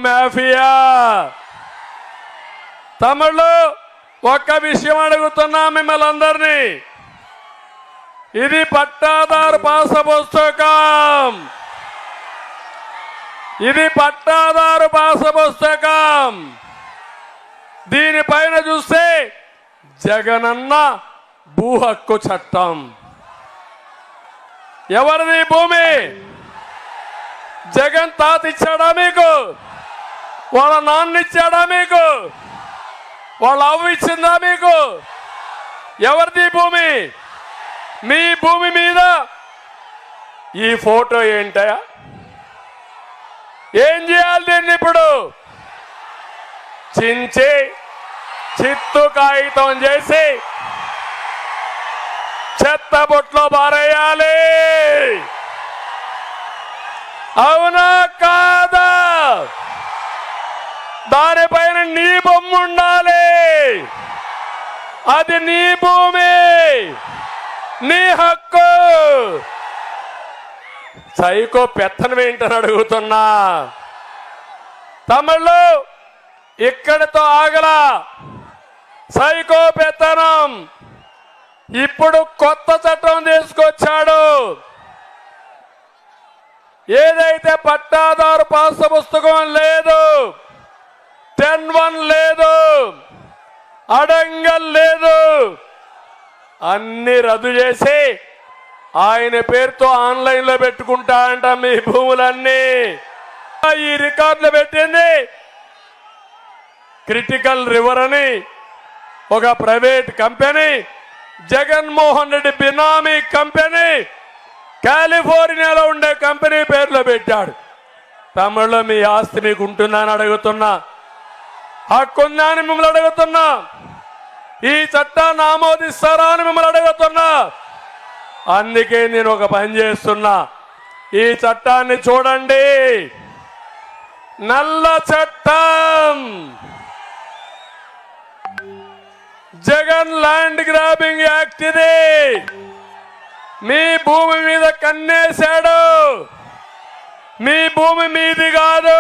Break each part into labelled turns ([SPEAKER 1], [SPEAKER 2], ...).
[SPEAKER 1] Mafia. Tamil ఒక్క విషయం అడుగుతున్నా మిమ్మల్ని అందరినీ, ఇది పట్టాదారు పాస పుస్తకం, ఇది పట్టాదారు పాస పుస్తకం. దీనిపైన చూస్తే జగనన్న భూ హక్కు చట్టం. ఎవరిది భూమి? జగన్ తాత ఇచ్చాడా మీకు? వాళ్ళ నాన్న ఇచ్చాడా మీకు? వాళ్ళ అవ్వ ఇచ్చిందా మీకు? ఎవరిది భూమి? మీ భూమి మీద ఈ ఫోటో ఏంటయా? ఏం చేయాలి దీన్ని? ఇప్పుడు చించి చిత్తు కాగితం చేసి చెత్త బొట్లో పారేయాలి. అవునా కాదా? దానిపైన నీ బొమ్మ ఉండాలి. అది నీ భూమి, నీ హక్కు. సైకో పెత్తనం ఏంటని అడుగుతున్నా. తమిళు ఇక్కడితో ఆగలా. సైకో పెత్తనం ఇప్పుడు కొత్త చట్టం తీసుకొచ్చాడు. ఏదైతే పట్టాదారు పాస్ పుస్తకం లేదు, 10(1) లేదు, అడంగల్ లేదు, అన్ని రద్దు చేసి ఆయన పేరుతో ఆన్లైన్ లో పెట్టుకుంటా అంట మీ భూములన్నీ. ఈ రికార్డులు పెట్టింది క్రిటికల్ రివర్ అని ఒక ప్రైవేట్ కంపెనీ, జగన్మోహన్ రెడ్డి బినామీ కంపెనీ, కాలిఫోర్నియాలో ఉండే కంపెనీ పేర్లో పెట్టాడు. తమిళలో మీ ఆస్తి మీకు ఉంటుందని అడుగుతున్నా, హక్కుందా అని మిమ్మల్ని అడుగుతున్నా, ఈ చట్టాన్ని ఆమోదిస్తారా అని మిమ్మల్ని అడుగుతున్నా. అందుకే నేను ఒక పని చేస్తున్నా, ఈ చట్టాన్ని చూడండి. నల్ల చట్టం, జగన్ ల్యాండ్ గ్రాబింగ్ యాక్ట్ ఇది. మీ భూమి మీద కన్నేశాడు. మీ భూమి మీది కాదు,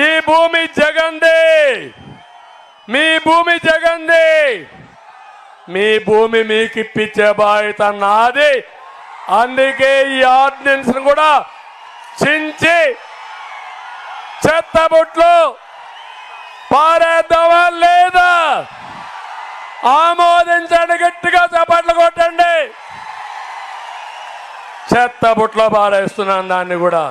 [SPEAKER 1] ఈ భూమి జగన్దే. మీ భూమి జగన్దే. మీ భూమి మీకు ఇప్పించే బాధ్యత నాది. అందుకే ఈ ఆర్డినెన్స్ కూడా చించి చెత్తబుట్లో పారేద్దామా లేదా? ఆమోదించండి, గట్టిగా చప్పట్లు కొట్టండి. చెత్తబుట్లో పారేస్తున్నాను దాన్ని కూడా.